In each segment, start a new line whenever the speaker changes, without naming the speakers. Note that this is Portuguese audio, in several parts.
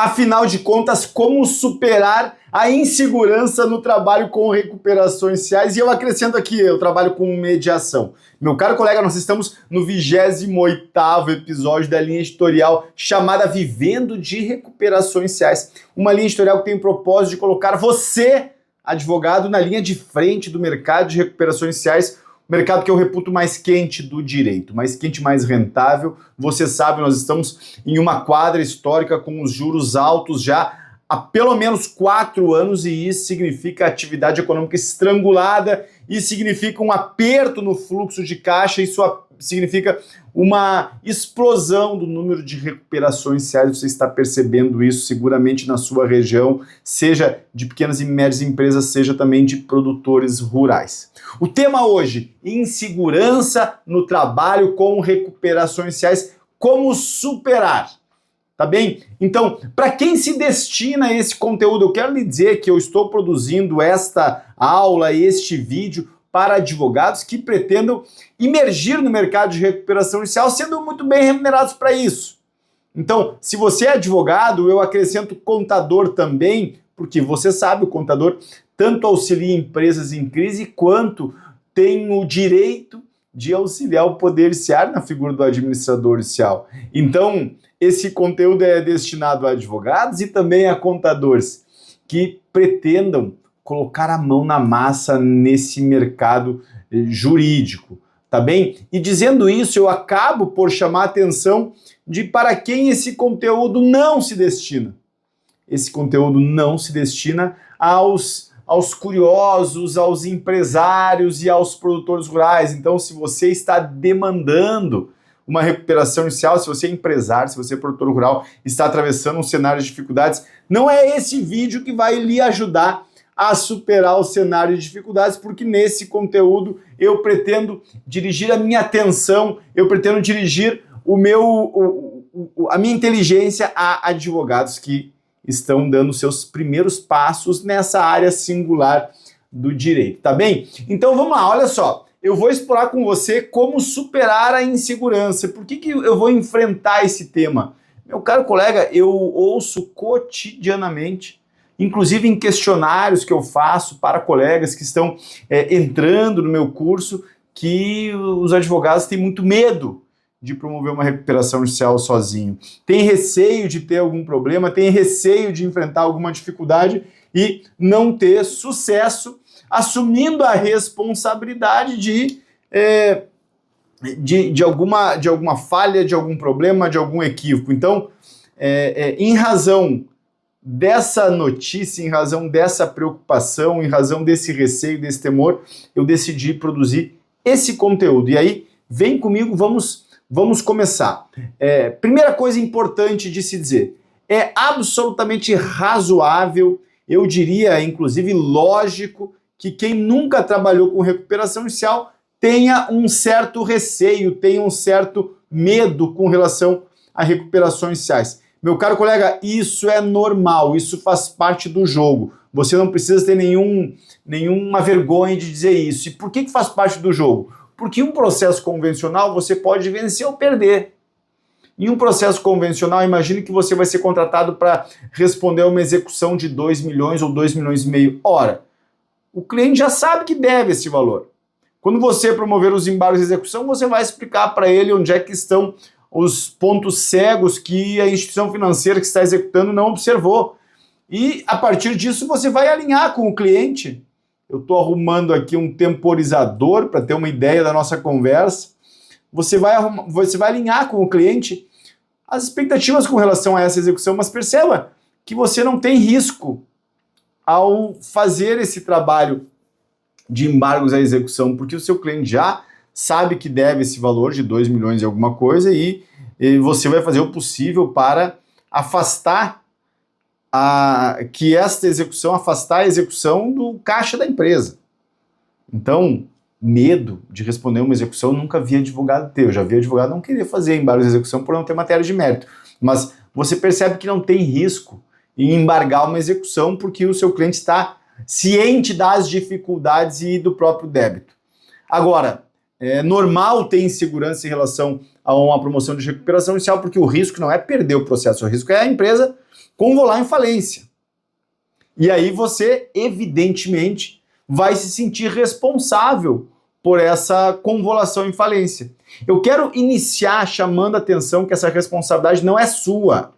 Afinal de contas, como superar a insegurança no trabalho com recuperações iniciais? E eu acrescento aqui, eu trabalho com mediação. Meu caro colega, nós estamos no 28º episódio da linha editorial chamada Vivendo de Recuperações Iniciais. Uma linha editorial que tem o propósito de colocar você, advogado, na linha de frente do mercado de recuperações iniciais, mercado que eu reputo mais quente do direito, mais quente, mais rentável. Você sabe, nós estamos em uma quadra histórica com os juros altos já há pelo menos 4 anos e isso significa atividade econômica estrangulada, isso significa um aperto no fluxo de caixa, isso significa uma explosão do número de recuperações iniciais. Você está percebendo isso seguramente na sua região, seja de pequenas e médias empresas, seja também de produtores rurais. O tema hoje, insegurança no trabalho com recuperações iniciais, como superar. Tá bem? Então, para quem se destina esse conteúdo, eu quero lhe dizer que eu estou produzindo esta aula, este vídeo, para advogados que pretendam imergir no mercado de recuperação inicial, sendo muito bem remunerados para isso. Então, se você é advogado, eu acrescento contador também, porque você sabe, o contador tanto auxilia empresas em crise, quanto tem o direito de auxiliar o poder judiciário na figura do administrador judicial. Então, esse conteúdo é destinado a advogados e também a contadores que pretendam colocar a mão na massa nesse mercado jurídico, tá bem? E dizendo isso, eu acabo por chamar a atenção de para quem esse conteúdo não se destina. Esse conteúdo não se destina aos curiosos, aos empresários e aos produtores rurais. Então, se você está demandando uma recuperação inicial, se você é empresário, se você é produtor rural, está atravessando um cenário de dificuldades, não é esse vídeo que vai lhe ajudar a superar o cenário de dificuldades, porque nesse conteúdo eu pretendo dirigir a minha atenção, eu pretendo dirigir a minha inteligência a advogados que estão dando seus primeiros passos nessa área singular do direito, tá bem? Então vamos lá, olha só, eu vou explorar com você como superar a insegurança. Por que eu vou enfrentar esse tema? Meu caro colega, eu ouço cotidianamente, inclusive em questionários que eu faço para colegas que estão entrando no meu curso, que os advogados têm muito medo de promover uma recuperação judicial sozinho. Tem receio de ter algum problema, tem receio de enfrentar alguma dificuldade e não ter sucesso, assumindo a responsabilidade de alguma falha, de algum problema, de algum equívoco. Então, em razão dessa notícia, em razão dessa preocupação, em razão desse receio, desse temor, eu decidi produzir esse conteúdo. E aí, vem comigo, vamos começar. Primeira coisa importante de se dizer, é absolutamente razoável, eu diria, inclusive lógico, que quem nunca trabalhou com recuperação inicial tenha um certo receio, tenha um certo medo com relação a recuperações iniciais. Meu caro colega, isso é normal, isso faz parte do jogo. Você não precisa ter nenhuma vergonha de dizer isso. E por que faz parte do jogo? Porque um processo convencional você pode vencer ou perder. Em um processo convencional, imagine que você vai ser contratado para responder a uma execução de 2 milhões ou 2 milhões e meio. Ora, o cliente já sabe que deve esse valor. Quando você promover os embargos de execução, você vai explicar para ele onde é que estão os pontos cegos que a instituição financeira que está executando não observou. E, a partir disso, você vai alinhar com o cliente. Eu estou arrumando aqui um temporizador para ter uma ideia da nossa conversa. Você vai alinhar com o cliente as expectativas com relação a essa execução, mas perceba que você não tem risco ao fazer esse trabalho de embargos à execução, porque o seu cliente já sabe que deve esse valor de 2 milhões e alguma coisa e você vai fazer o possível para afastar afastar a execução do caixa da empresa. Então, medo de responder uma execução, nunca vi advogado ter. Eu já vi advogado não querer fazer embargos de execução por não ter matéria de mérito. Mas você percebe que não tem risco em embargar uma execução porque o seu cliente está ciente das dificuldades e do próprio débito. Agora, é normal ter insegurança em relação a uma promoção de recuperação inicial, porque o risco não é perder o processo, o risco é a empresa convolar em falência. E aí você, evidentemente, vai se sentir responsável por essa convolução em falência. Eu quero iniciar chamando a atenção que essa responsabilidade não é sua.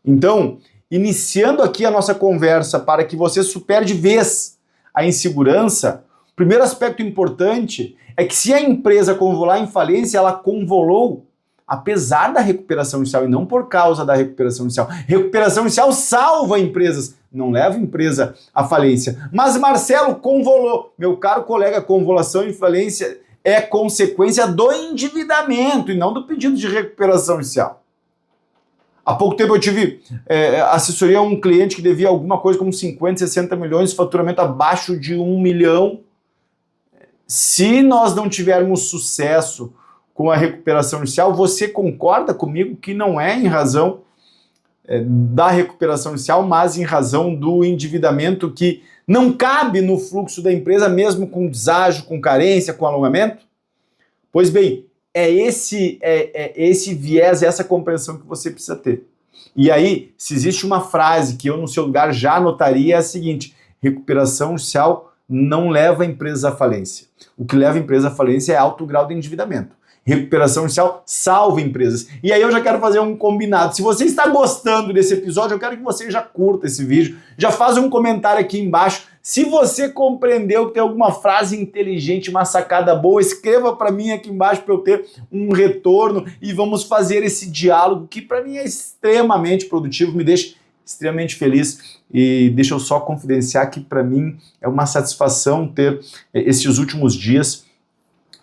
Então, iniciando aqui a nossa conversa para que você supere de vez a insegurança, o primeiro aspecto importante é que se a empresa convolar em falência, ela convolou apesar da recuperação inicial e não por causa da recuperação inicial. Recuperação inicial salva empresas, não leva a empresa à falência. Mas Marcelo convolou. Meu caro colega, convolução em falência é consequência do endividamento e não do pedido de recuperação inicial. Há pouco tempo eu tive assessoria a um cliente que devia alguma coisa como 50, 60 milhões, faturamento abaixo de 1 milhão. Se nós não tivermos sucesso com a recuperação inicial, você concorda comigo que não é em razão da recuperação inicial, mas em razão do endividamento que não cabe no fluxo da empresa, mesmo com deságio, com carência, com alongamento? Pois bem, é esse viés, essa compreensão que você precisa ter. E aí, se existe uma frase que eu no seu lugar já anotaria, é a seguinte: recuperação inicial não leva a empresa à falência. O que leva a empresa à falência é alto grau de endividamento. Recuperação inicial salva empresas. E aí eu já quero fazer um combinado. Se você está gostando desse episódio, eu quero que você já curta esse vídeo, já faz um comentário aqui embaixo. Se você compreendeu que tem alguma frase inteligente, uma sacada boa, escreva para mim aqui embaixo para eu ter um retorno e vamos fazer esse diálogo que para mim é extremamente produtivo, me deixa extremamente feliz. E deixa eu só confidenciar que para mim é uma satisfação ter esses últimos dias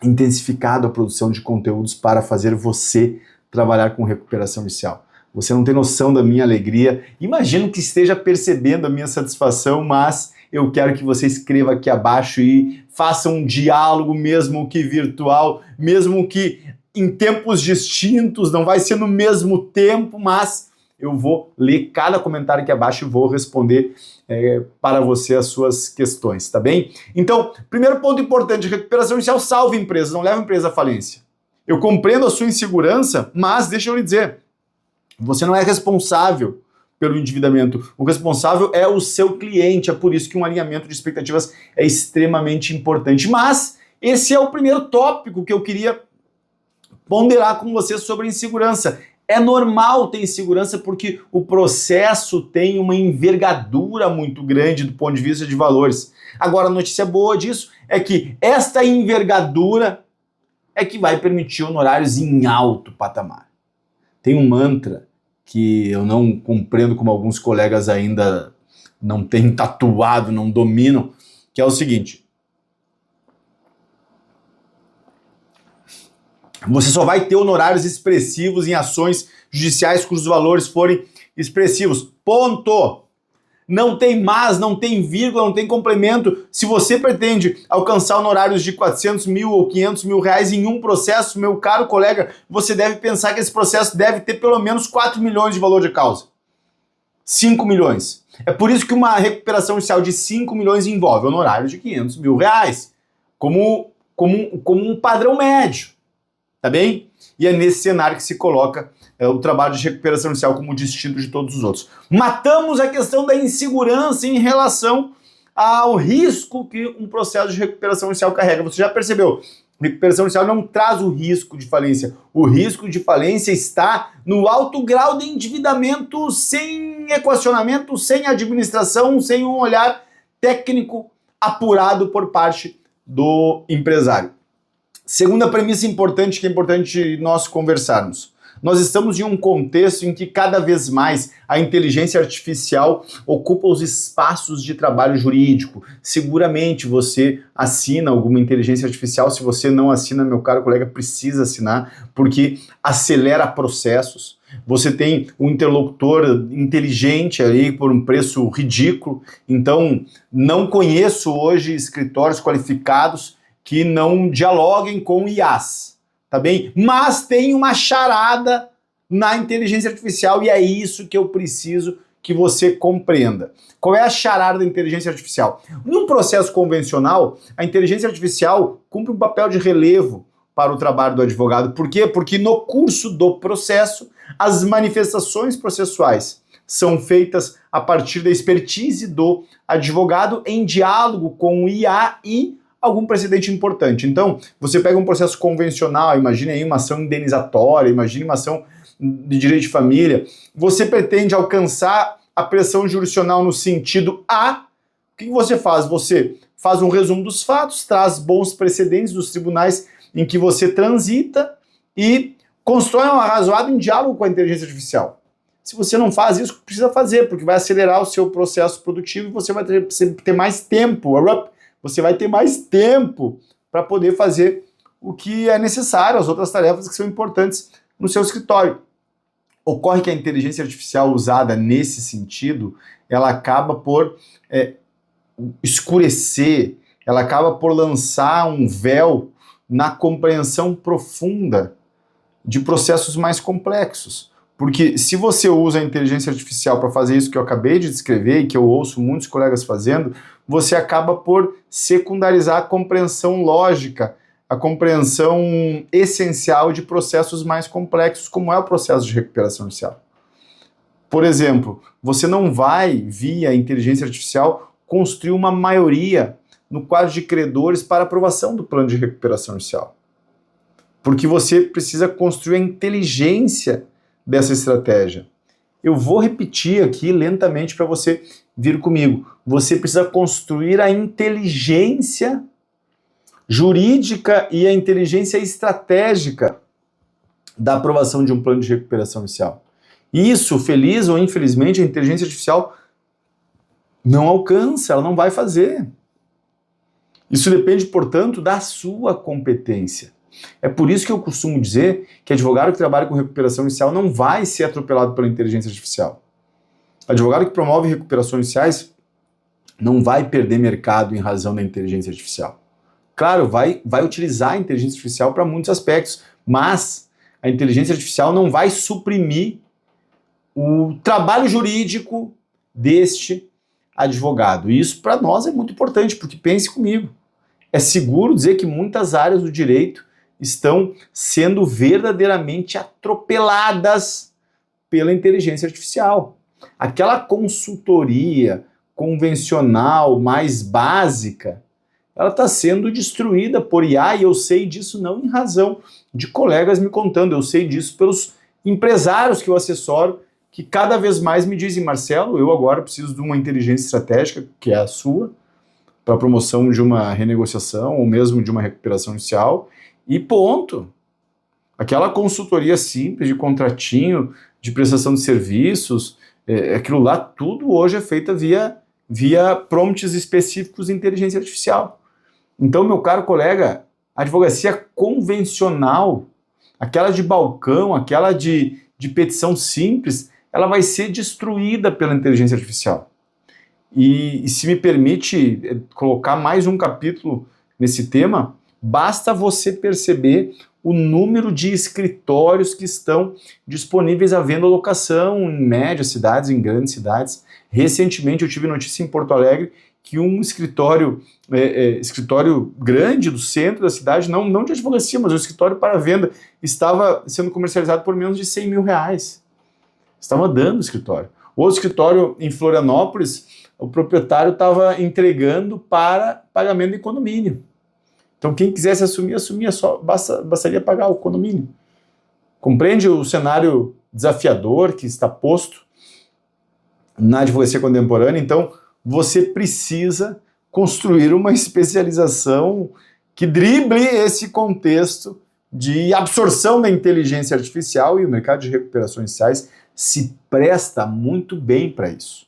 intensificado a produção de conteúdos para fazer você trabalhar com recuperação inicial. Você não tem noção da minha alegria. Imagino que esteja percebendo a minha satisfação, mas eu quero que você escreva aqui abaixo e faça um diálogo, mesmo que virtual, mesmo que em tempos distintos, não vai ser no mesmo tempo, mas eu vou ler cada comentário aqui abaixo e vou responder para você as suas questões, tá bem? Então, primeiro ponto importante, recuperação inicial salva empresas, não leva a empresa à falência. Eu compreendo a sua insegurança, mas deixa eu lhe dizer, você não é responsável pelo endividamento. O responsável é o seu cliente, é por isso que um alinhamento de expectativas é extremamente importante. Mas esse é o primeiro tópico que eu queria ponderar com você sobre insegurança. É normal ter insegurança porque o processo tem uma envergadura muito grande do ponto de vista de valores. Agora, a notícia boa disso é que esta envergadura é que vai permitir honorários em alto patamar. Tem um mantra que eu não compreendo como alguns colegas ainda não têm tatuado, não dominam, que é o seguinte: você só vai ter honorários expressivos em ações judiciais cujos valores forem expressivos. Ponto! Não tem mais, não tem vírgula, não tem complemento. Se você pretende alcançar honorários de 400 mil ou 500 mil reais em um processo, meu caro colega, você deve pensar que esse processo deve ter pelo menos 4 milhões de valor de causa. 5 milhões. É por isso que uma recuperação inicial de 5 milhões envolve honorários de 500 mil reais, como um padrão médio. Tá bem? E é nesse cenário que se coloca o trabalho de recuperação inicial como distinto de todos os outros. Matamos a questão da insegurança em relação ao risco que um processo de recuperação inicial carrega. Você já percebeu? Recuperação inicial não traz o risco de falência. O risco de falência está no alto grau de endividamento sem equacionamento, sem administração, sem um olhar técnico apurado por parte do empresário. Segunda premissa importante, que é importante nós conversarmos. Nós estamos em um contexto em que cada vez mais a inteligência artificial ocupa os espaços de trabalho jurídico. Seguramente você assina alguma inteligência artificial. Se você não assina, meu caro colega, precisa assinar, porque acelera processos. Você tem um interlocutor inteligente ali por um preço ridículo. Então, não conheço hoje escritórios qualificados que não dialoguem com IAs. Tá bem? Mas tem uma charada na inteligência artificial e é isso que eu preciso que você compreenda. Qual é a charada da inteligência artificial? Num processo convencional, a inteligência artificial cumpre um papel de relevo, para o trabalho do advogado. Por quê? Porque no curso do processo, as manifestações processuais são feitas a partir da expertise do advogado em diálogo com o IA e algum precedente importante. Então, você pega um processo convencional, imagine aí uma ação indenizatória, imagine uma ação de direito de família, você pretende alcançar a pressão jurisdicional no sentido A, o que você faz? Você faz um resumo dos fatos, traz bons precedentes dos tribunais em que você transita e constrói um arrazoado em diálogo com a inteligência artificial. Se você não faz isso, precisa fazer, porque vai acelerar o seu processo produtivo e você vai ter mais tempo, você vai ter mais tempo para poder fazer o que é necessário, as outras tarefas que são importantes no seu escritório. Ocorre que a inteligência artificial usada nesse sentido, ela acaba por escurecer, ela acaba por lançar um véu na compreensão profunda de processos mais complexos. Porque se você usa a inteligência artificial para fazer isso que eu acabei de descrever e que eu ouço muitos colegas fazendo, você acaba por secundarizar a compreensão lógica, a compreensão essencial de processos mais complexos, como é o processo de recuperação judicial. Por exemplo, você não vai, via inteligência artificial, construir uma maioria no quadro de credores para aprovação do plano de recuperação judicial. Porque você precisa construir a inteligência dessa estratégia. Eu vou repetir aqui lentamente para você vir comigo. Você precisa construir a inteligência jurídica e a inteligência estratégica da aprovação de um plano de recuperação judicial. Isso, feliz ou infelizmente, a inteligência artificial não alcança, ela não vai fazer. Isso depende, portanto, da sua competência. É por isso que eu costumo dizer que advogado que trabalha com recuperação judicial não vai ser atropelado pela inteligência artificial. Advogado que promove recuperações judiciais não vai perder mercado em razão da inteligência artificial. Claro, vai utilizar a inteligência artificial para muitos aspectos, mas a inteligência artificial não vai suprimir o trabalho jurídico deste advogado. E isso para nós é muito importante, porque pense comigo, é seguro dizer que muitas áreas do direito estão sendo verdadeiramente atropeladas pela inteligência artificial. Aquela consultoria convencional, mais básica, ela está sendo destruída por IA, e eu sei disso não em razão de colegas me contando, eu sei disso pelos empresários que eu assessoro, que cada vez mais me dizem: Marcelo, eu agora preciso de uma inteligência estratégica, que é a sua, para a promoção de uma renegociação ou mesmo de uma recuperação judicial, e ponto. Aquela consultoria simples de contratinho, de prestação de serviços, aquilo lá tudo hoje é feito via prompts específicos de inteligência artificial. Então, meu caro colega, a advocacia convencional, aquela de balcão, aquela de petição simples, ela vai ser destruída pela inteligência artificial. E se me permite colocar mais um capítulo nesse tema, basta você perceber o número de escritórios que estão disponíveis à venda ou locação em médias cidades, em grandes cidades. Recentemente eu tive notícia em Porto Alegre que um escritório grande do centro da cidade, não de advocacia, mas um escritório para venda, estava sendo comercializado por menos de R$100 mil. Estava dando o escritório. Outro escritório em Florianópolis, o proprietário estava entregando para pagamento de condomínio. Então quem quisesse assumia, só bastaria pagar o condomínio. Compreende o cenário desafiador que está posto na advocacia contemporânea? Então você precisa construir uma especialização que drible esse contexto de absorção da inteligência artificial, e o mercado de recuperações judiciais se presta muito bem para isso.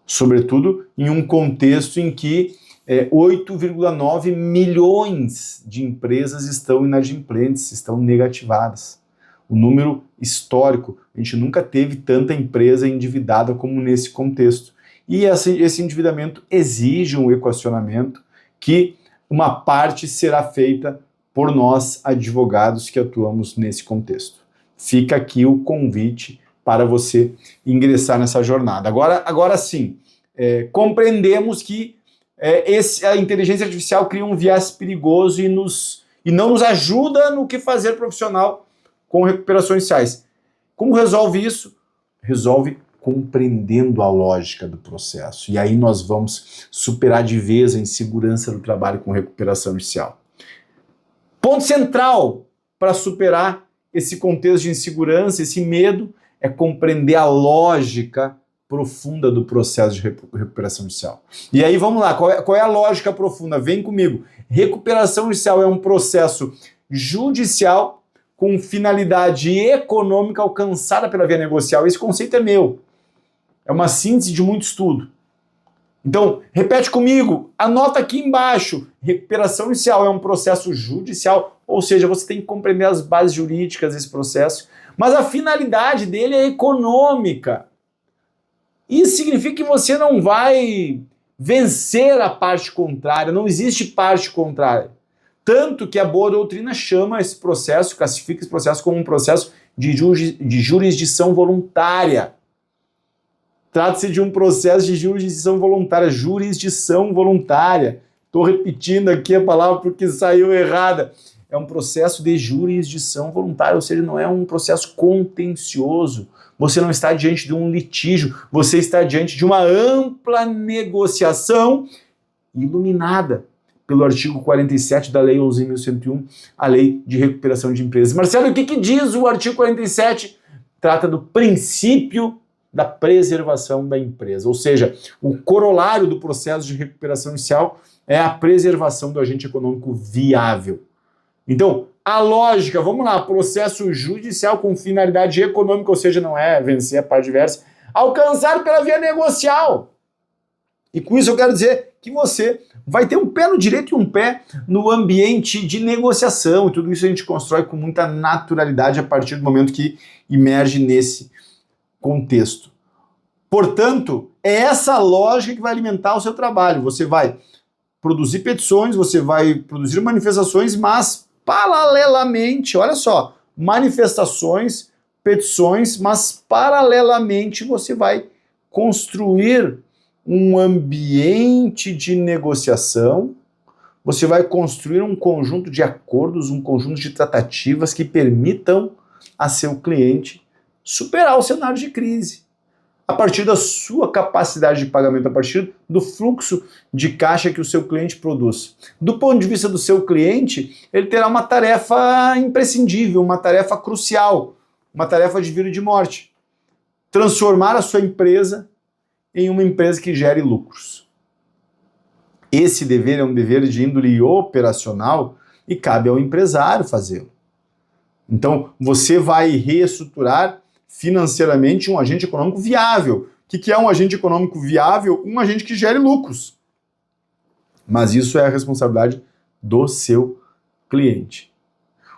Sobretudo em um contexto em que 8,9 milhões de empresas estão inadimplentes, estão negativadas. O número histórico, a gente nunca teve tanta empresa endividada como nesse contexto. E esse endividamento exige um equacionamento que uma parte será feita por nós, advogados que atuamos nesse contexto. Fica aqui o convite para você ingressar nessa jornada. Agora sim, compreendemos que a inteligência artificial cria um viés perigoso e e não nos ajuda no que fazer profissional com recuperações iniciais. Como resolve isso? Resolve compreendendo a lógica do processo. E aí nós vamos superar de vez a insegurança do trabalho com recuperação inicial. Ponto central para superar esse contexto de insegurança, esse medo, é compreender a lógica profunda do processo de recuperação inicial. E aí vamos lá, qual é a lógica profunda? Vem comigo. Recuperação inicial é um processo judicial com finalidade econômica alcançada pela via negocial. Esse conceito é meu. É uma síntese de muito estudo. Então, repete comigo, anota aqui embaixo. Recuperação inicial é um processo judicial, ou seja, você tem que compreender as bases jurídicas desse processo, mas a finalidade dele é econômica. Isso significa que você não vai vencer a parte contrária, não existe parte contrária. Tanto que a boa doutrina chama esse processo, classifica esse processo como um processo de jurisdição voluntária. Trata-se de um processo de jurisdição voluntária. Jurisdição voluntária. Estou repetindo aqui a palavra porque saiu errada. É um processo de jurisdição voluntária, ou seja, não é um processo contencioso. Você não está diante de um litígio, você está diante de uma ampla negociação iluminada pelo artigo 47 da Lei 11.101, a Lei de Recuperação de Empresas. Marcelo, o que diz o artigo 47? Trata do princípio da preservação da empresa, ou seja, o corolário do processo de recuperação inicial é a preservação do agente econômico viável. Então, a lógica, vamos lá, processo judicial com finalidade econômica, ou seja, não é vencer a parte adversa, alcançado pela via negocial. E com isso eu quero dizer que você vai ter um pé no direito e um pé no ambiente de negociação, e tudo isso a gente constrói com muita naturalidade a partir do momento que emerge nesse contexto. Portanto, é essa lógica que vai alimentar o seu trabalho. Você vai produzir petições, você vai produzir manifestações, mas paralelamente, olha só, manifestações, petições, mas paralelamente você vai construir um ambiente de negociação, você vai construir um conjunto de acordos, um conjunto de tratativas que permitam a seu cliente superar o cenário de crise, a partir da sua capacidade de pagamento, a partir do fluxo de caixa que o seu cliente produz. Do ponto de vista do seu cliente, ele terá uma tarefa imprescindível, uma tarefa crucial, uma tarefa de vida e de morte. Transformar a sua empresa em uma empresa que gere lucros. Esse dever é um dever de índole operacional e cabe ao empresário fazê-lo. Então, você vai reestruturar financeiramente um agente econômico viável. O que é um agente econômico viável? Um agente que gere lucros. Mas isso é a responsabilidade do seu cliente.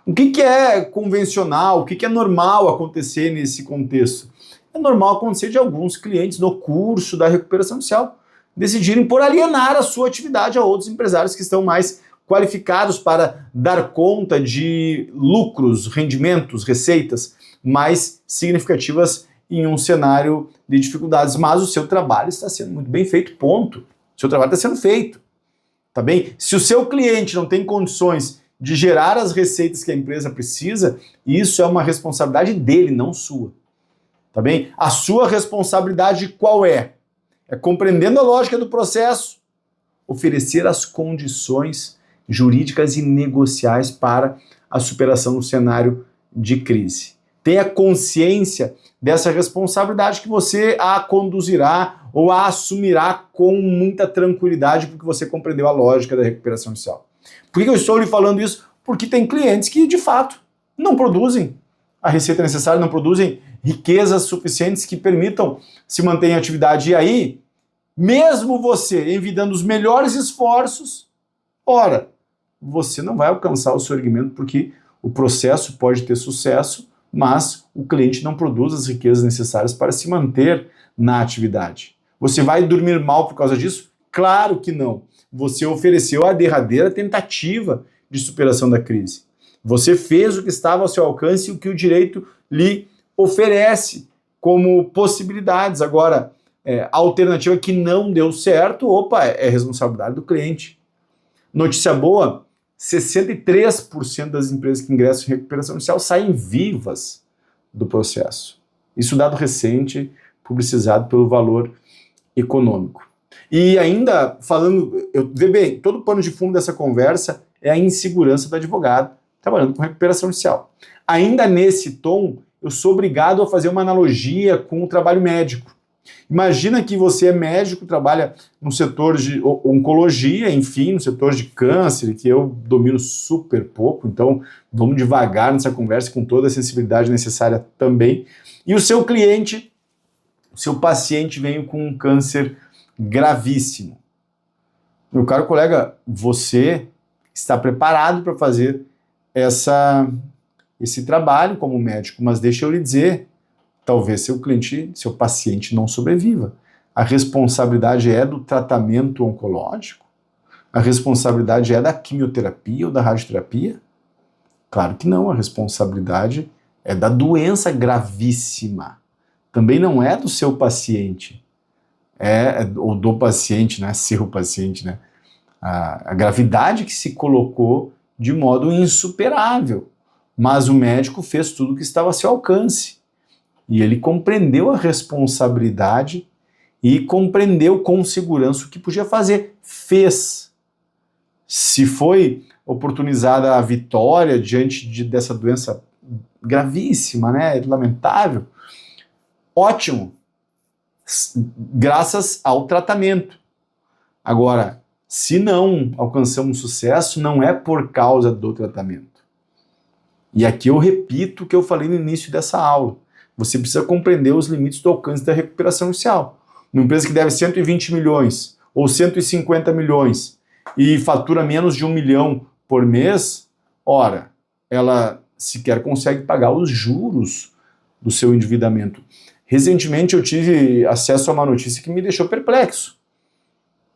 O que é convencional, o que é normal acontecer nesse contexto? É normal acontecer de alguns clientes no curso da recuperação inicial decidirem por alienar a sua atividade a outros empresários que estão mais qualificados para dar conta de lucros, rendimentos, receitas mais significativas em um cenário de dificuldades, mas o seu trabalho está sendo muito bem feito, ponto. O seu trabalho está sendo feito, tá bem? Se o seu cliente não tem condições de gerar as receitas que a empresa precisa, isso é uma responsabilidade dele, não sua, tá bem? A sua responsabilidade qual é? É, compreendendo a lógica do processo, oferecer as condições jurídicas e negociais para a superação do cenário de crise. Tenha consciência dessa responsabilidade que você a conduzirá ou a assumirá com muita tranquilidade, porque você compreendeu a lógica da recuperação inicial. Por que eu estou lhe falando isso? Porque tem clientes que, de fato, não produzem a receita necessária, não produzem riquezas suficientes que permitam se manter em atividade. E aí, mesmo você envidando os melhores esforços, ora, você não vai alcançar o seu erguimento porque o processo pode ter sucesso, mas o cliente não produz as riquezas necessárias para se manter na atividade. Você vai dormir mal por causa disso? Claro que não. Você ofereceu a derradeira tentativa de superação da crise. Você fez o que estava ao seu alcance e o que o direito lhe oferece como possibilidades. Agora, a alternativa que não deu certo, é responsabilidade do cliente. Notícia boa, 63% das empresas que ingressam em recuperação judicial saem vivas do processo. Isso dado recente, publicizado pelo Valor Econômico. E ainda falando, vê bem, todo o pano de fundo dessa conversa é a insegurança do advogado trabalhando com recuperação judicial. Ainda nesse tom, eu sou obrigado a fazer uma analogia com o trabalho médico. Imagina que você é médico, trabalha no setor de oncologia, enfim, no setor de câncer, que eu domino super pouco, então vamos devagar nessa conversa com toda a sensibilidade necessária também. E o seu cliente, o seu paciente veio com um câncer gravíssimo. Meu caro colega, você está preparado para fazer esse trabalho como médico, mas deixa eu lhe dizer, talvez seu cliente, seu paciente não sobreviva. A responsabilidade é do tratamento oncológico? A responsabilidade é da quimioterapia ou da radioterapia? Claro que não, a responsabilidade é da doença gravíssima. Também não é do seu paciente, ou do paciente, né? Seu paciente, né? A gravidade que se colocou de modo insuperável. Mas o médico fez tudo o que estava a seu alcance. E ele compreendeu a responsabilidade e compreendeu com segurança o que podia fazer. Fez. Se foi oportunizada a vitória diante dessa doença gravíssima, né, lamentável, ótimo, graças ao tratamento. Agora, se não alcançamos sucesso, não é por causa do tratamento. E aqui eu repito o que eu falei no início dessa aula. Você precisa compreender os limites do alcance da recuperação judicial. Uma empresa que deve 120 milhões ou 150 milhões e fatura menos de 1 milhão por mês, ora, ela sequer consegue pagar os juros do seu endividamento. Recentemente eu tive acesso a uma notícia que me deixou perplexo.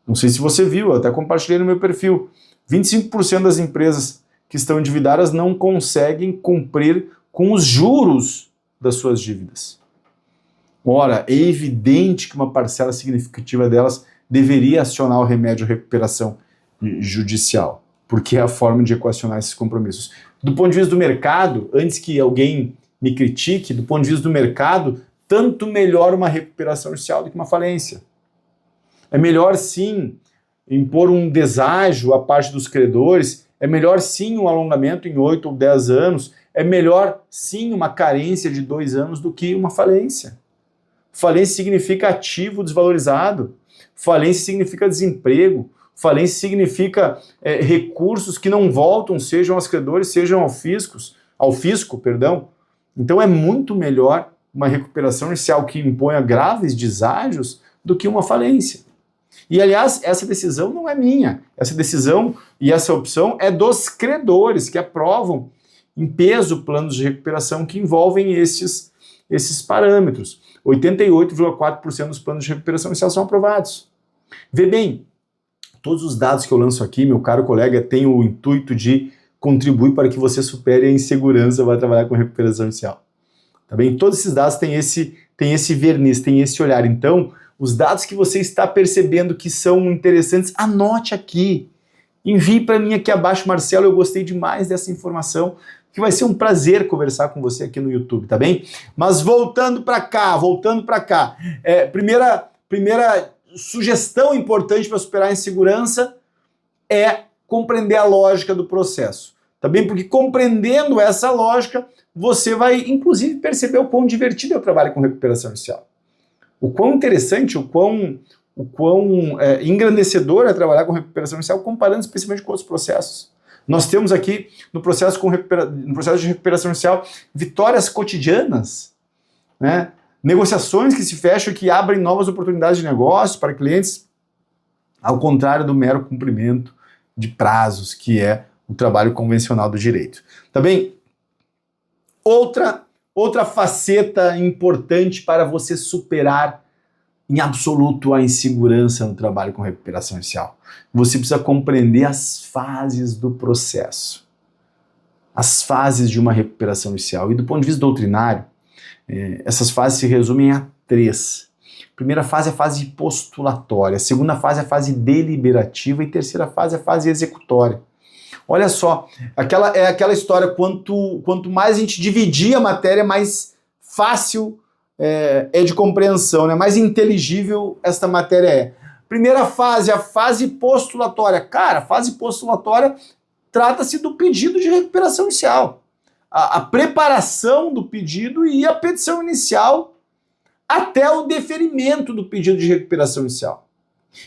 Não sei se você viu, eu até compartilhei no meu perfil. 25% das empresas que estão endividadas não conseguem cumprir com os juros das suas dívidas. Ora, é evidente que uma parcela significativa delas deveria acionar o remédio recuperação judicial, porque é a forma de equacionar esses compromissos. Do ponto de vista do mercado, antes que alguém me critique, do ponto de vista do mercado, tanto melhor uma recuperação judicial do que uma falência. É melhor sim impor um deságio à parte dos credores, é melhor sim um alongamento em 8 ou 10 anos, é melhor sim uma carência de 2 anos do que uma falência. Falência significa ativo desvalorizado, falência significa desemprego, falência significa recursos que não voltam, sejam aos credores, sejam ao fisco. Então é muito melhor uma recuperação judicial que imponha graves deságios do que uma falência. E, aliás, essa decisão não é minha. Essa decisão e essa opção é dos credores que aprovam em peso planos de recuperação que envolvem esses parâmetros. 88,4% dos planos de recuperação judicial são aprovados. Vê bem, todos os dados que eu lanço aqui, meu caro colega, têm o intuito de contribuir para que você supere a insegurança ao trabalhar com recuperação judicial. Tá bem? Todos esses dados têm esse verniz, têm esse olhar. Então, os dados que você está percebendo que são interessantes, anote aqui. Envie para mim aqui abaixo, Marcelo, eu gostei demais dessa informação, que vai ser um prazer conversar com você aqui no YouTube, tá bem? Mas voltando para cá, primeira sugestão importante para superar a insegurança é compreender a lógica do processo, tá bem? Porque compreendendo essa lógica, você vai, inclusive, perceber o quão divertido é o trabalho com recuperação judicial. O quão interessante, o quão engrandecedor é trabalhar com recuperação judicial, comparando especialmente com outros processos. Nós temos aqui, no processo de recuperação judicial, vitórias cotidianas, né? Negociações que se fecham e que abrem novas oportunidades de negócio para clientes, ao contrário do mero cumprimento de prazos, que é o trabalho convencional do direito. Tá bem? Outra faceta importante para você superar em absoluto a insegurança no trabalho com recuperação judicial. Você precisa compreender as fases do processo. As fases de uma recuperação judicial. E do ponto de vista doutrinário, essas fases se resumem a 3. A primeira fase é a fase postulatória, a segunda fase é a fase deliberativa e a terceira fase é a fase executória. Olha só, aquela história, quanto mais a gente dividir a matéria, mais fácil é de compreensão, né? Mais inteligível esta matéria é. Primeira fase, a fase postulatória. Cara, a fase postulatória trata-se do pedido de recuperação inicial. A preparação do pedido e a petição inicial até o deferimento do pedido de recuperação inicial.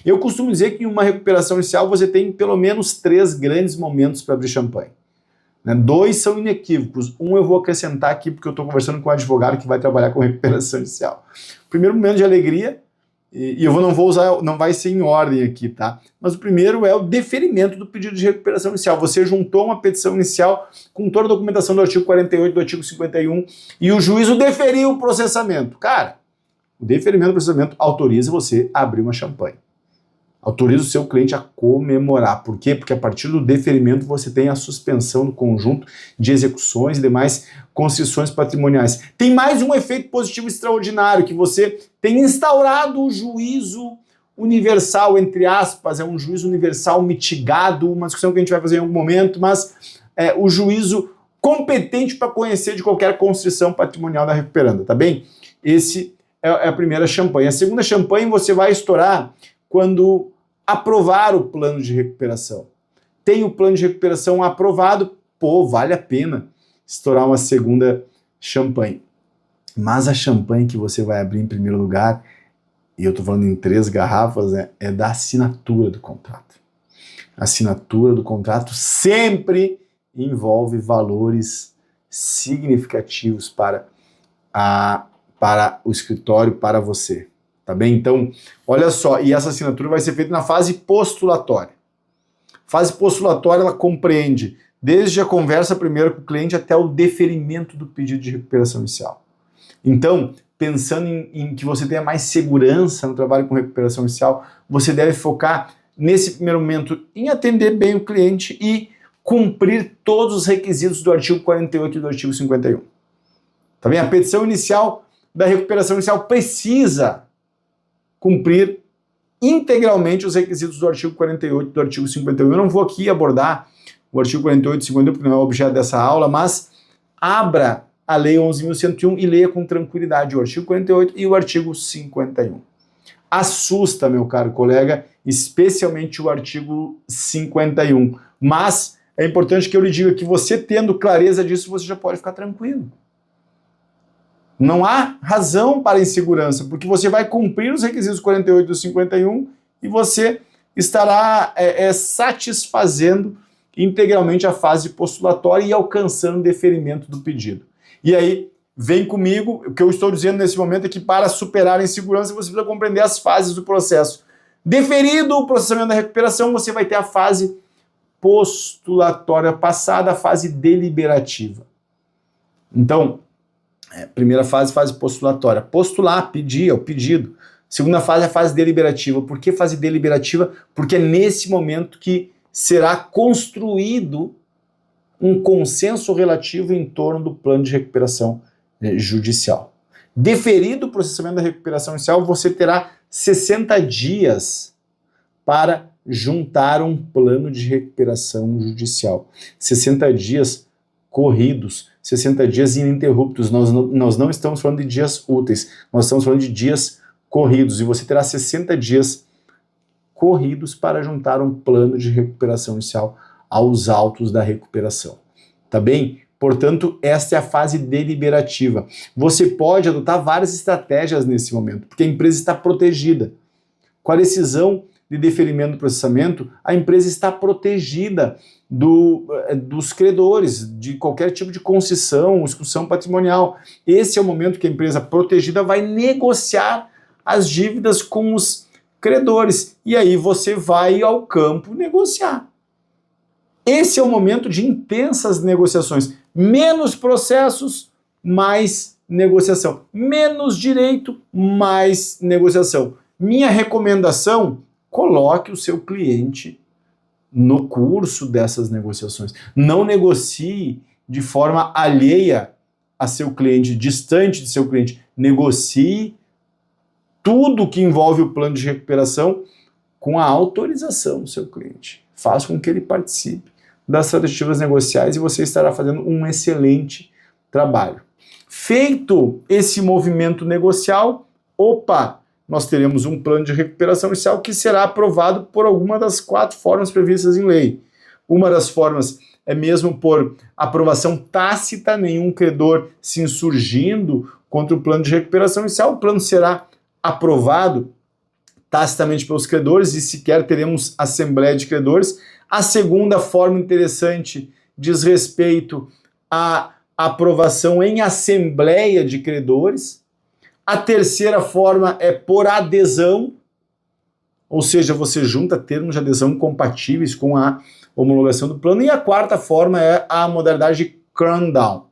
Eu costumo dizer que em uma recuperação inicial você tem pelo menos 3 grandes momentos para abrir champanhe. 2 são inequívocos. Um eu vou acrescentar aqui porque eu estou conversando com um advogado que vai trabalhar com recuperação inicial. Primeiro momento de alegria, e eu não vou usar, não vai ser em ordem aqui, tá? Mas o primeiro é o deferimento do pedido de recuperação inicial. Você juntou uma petição inicial com toda a documentação do artigo 48, do artigo 51, e o juízo deferiu o processamento. Cara, o deferimento do processamento autoriza você a abrir uma champanhe. Autoriza o seu cliente a comemorar. Por quê? Porque a partir do deferimento você tem a suspensão do conjunto de execuções e demais concessões patrimoniais. Tem mais um efeito positivo extraordinário, que você tem instaurado o juízo universal, entre aspas, é um juízo universal mitigado, uma discussão que a gente vai fazer em algum momento, mas é o juízo competente para conhecer de qualquer constrição patrimonial da recuperanda, tá bem? Esse é a primeira champanhe. A segunda champanhe você vai estourar quando aprovar o plano de recuperação. Tem o plano de recuperação aprovado, pô, vale a pena estourar uma segunda champanhe. Mas a champanhe que você vai abrir em primeiro lugar, e eu tô falando em 3 garrafas, é da assinatura do contrato. A assinatura do contrato sempre envolve valores significativos para o escritório, para você. Tá bem? Então, olha só, e essa assinatura vai ser feita na fase postulatória. Fase postulatória, ela compreende desde a conversa primeiro com o cliente até o deferimento do pedido de recuperação inicial. Então, pensando em que você tenha mais segurança no trabalho com recuperação inicial, você deve focar nesse primeiro momento em atender bem o cliente e cumprir todos os requisitos do artigo 48 e do artigo 51. Tá bem? A petição inicial da recuperação inicial precisa cumprir integralmente os requisitos do artigo 48 e do artigo 51. Eu não vou aqui abordar o artigo 48 e 51 porque não é o objeto dessa aula, mas abra a Lei 11.101 e leia com tranquilidade o artigo 48 e o artigo 51. Assusta, meu caro colega, especialmente o artigo 51. Mas é importante que eu lhe diga que você tendo clareza disso, você já pode ficar tranquilo. Não há razão para insegurança, porque você vai cumprir os requisitos 48 do 51 e você estará satisfazendo integralmente a fase postulatória e alcançando o deferimento do pedido. E aí, vem comigo, o que eu estou dizendo nesse momento é que para superar a insegurança você precisa compreender as fases do processo. Deferido o processamento da recuperação, você vai ter a fase postulatória passada, a fase deliberativa. Então, primeira fase, fase postulatória. Postular, pedir, é o pedido. Segunda fase é a fase deliberativa. Por que fase deliberativa? Porque é nesse momento que será construído um consenso relativo em torno do plano de recuperação judicial. Deferido o processamento da recuperação inicial, você terá 60 dias para juntar um plano de recuperação judicial. 60 dias corridos, 60 dias ininterruptos. Nós não estamos falando de dias úteis, nós estamos falando de dias corridos. E você terá 60 dias corridos para juntar um plano de recuperação inicial aos autos da recuperação. Tá bem? Portanto, esta é a fase deliberativa. Você pode adotar várias estratégias nesse momento, porque a empresa está protegida. Com a decisão de deferimento do processamento, a empresa está protegida dos credores, de qualquer tipo de concessão, excursão patrimonial. Esse é o momento que a empresa protegida vai negociar as dívidas com os credores. E aí você vai ao campo negociar. Esse é o momento de intensas negociações. Menos processos, mais negociação. Menos direito, mais negociação. Minha recomendação, coloque o seu cliente no curso dessas negociações. Não negocie de forma alheia a seu cliente, distante de seu cliente. Negocie tudo que envolve o plano de recuperação com a autorização do seu cliente. Faça com que ele participe das tratativas negociais e você estará fazendo um excelente trabalho. Feito esse movimento negocial, nós teremos um plano de recuperação inicial que será aprovado por alguma das 4 formas previstas em lei. Uma das formas é mesmo por aprovação tácita, nenhum credor se insurgindo contra o plano de recuperação inicial. O plano será aprovado tacitamente pelos credores e sequer teremos assembleia de credores. A segunda forma interessante diz respeito à aprovação em assembleia de credores. A terceira forma é por adesão, ou seja, você junta termos de adesão compatíveis com a homologação do plano. E a quarta forma é a modalidade de cram-down,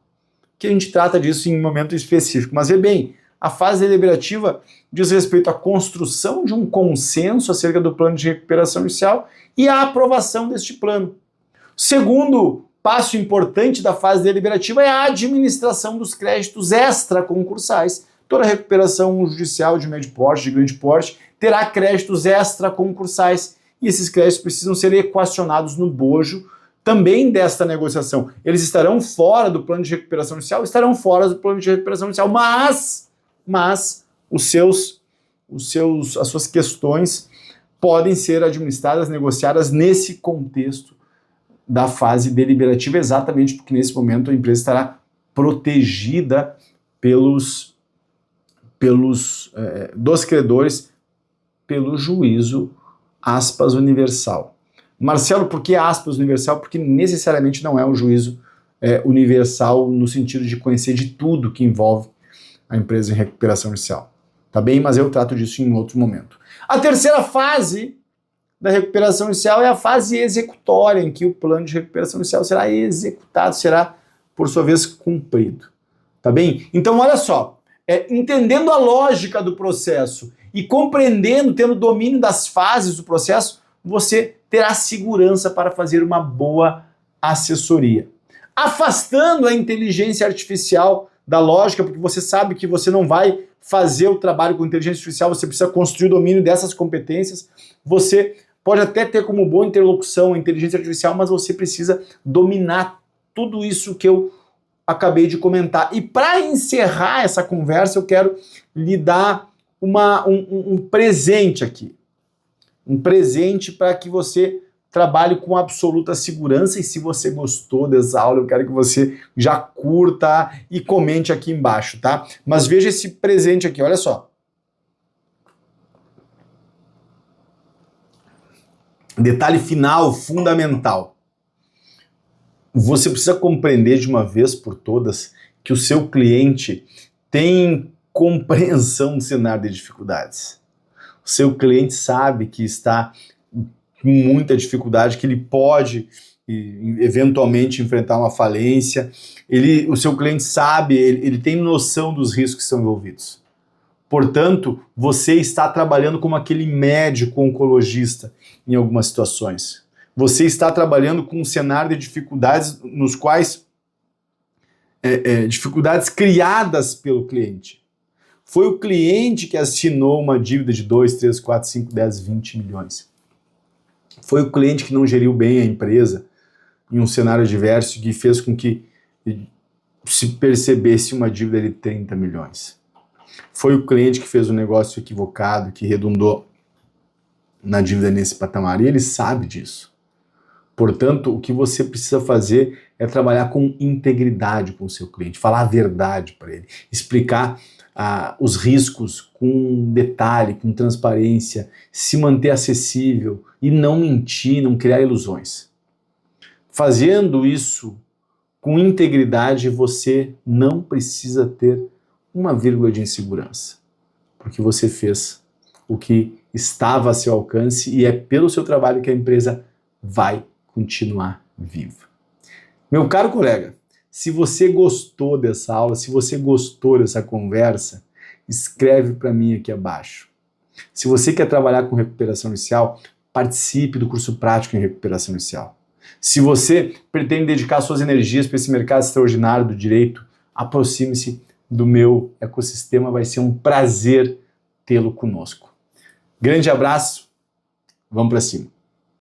que a gente trata disso em um momento específico. Mas vê bem, a fase deliberativa diz respeito à construção de um consenso acerca do plano de recuperação inicial e à aprovação deste plano. O segundo passo importante da fase deliberativa é a administração dos créditos extraconcursais. Toda recuperação judicial de médio porte, de grande porte, terá créditos extraconcursais e esses créditos precisam ser equacionados no bojo também desta negociação. Eles estarão fora do plano de recuperação inicial, estarão fora do plano de recuperação inicial, mas as suas questões podem ser administradas, negociadas nesse contexto da fase deliberativa, exatamente porque nesse momento a empresa estará protegida dos credores pelo juízo aspas universal. Marcelo, por que aspas universal? Porque necessariamente não é um juízo universal no sentido de conhecer de tudo que envolve a empresa em recuperação inicial. Tá bem? Mas eu trato disso em outro momento. A terceira fase da recuperação inicial é a fase executória, em que o plano de recuperação inicial será executado, será, por sua vez, cumprido. Tá bem? Então, olha só, entendendo a lógica do processo e compreendendo, tendo domínio das fases do processo, você terá segurança para fazer uma boa assessoria. Afastando a inteligência artificial da lógica, porque você sabe que você não vai fazer o trabalho com inteligência artificial, você precisa construir o domínio dessas competências. Você pode até ter como boa interlocução a inteligência artificial, mas você precisa dominar tudo isso que eu acabei de comentar. E para encerrar essa conversa, eu quero lhe dar um presente aqui. Um presente para que você trabalhe com absoluta segurança. E se você gostou dessa aula, eu quero que você já curta e comente aqui embaixo, tá? Mas veja esse presente aqui, olha só. Detalhe final, fundamental. Você precisa compreender de uma vez por todas que o seu cliente tem compreensão do cenário de dificuldades. O seu cliente sabe que está com muita dificuldade, que ele pode eventualmente enfrentar uma falência. O seu cliente sabe, ele tem noção dos riscos que são envolvidos. Portanto, você está trabalhando como aquele médico oncologista em algumas situações. Você está trabalhando com um cenário de dificuldades nos quais dificuldades criadas pelo cliente. Foi o cliente que assinou uma dívida de 2, 3, 4, 5, 10, 20 milhões. Foi o cliente que não geriu bem a empresa em um cenário adverso que fez com que se percebesse uma dívida de 30 milhões. Foi o cliente que fez um negócio equivocado, que redundou na dívida nesse patamar, e ele sabe disso. Portanto, o que você precisa fazer é trabalhar com integridade com o seu cliente, falar a verdade para ele, explicar os riscos com detalhe, com transparência, se manter acessível e não mentir, não criar ilusões. Fazendo isso com integridade, você não precisa ter uma vírgula de insegurança, porque você fez o que estava a seu alcance e é pelo seu trabalho que a empresa vai continuar viva. Meu caro colega, se você gostou dessa aula, se você gostou dessa conversa, escreve para mim aqui abaixo. Se você quer trabalhar com recuperação inicial, participe do curso prático em recuperação inicial. Se você pretende dedicar suas energias para esse mercado extraordinário do direito, aproxime-se do meu ecossistema, vai ser um prazer tê-lo conosco. Grande abraço, vamos para cima.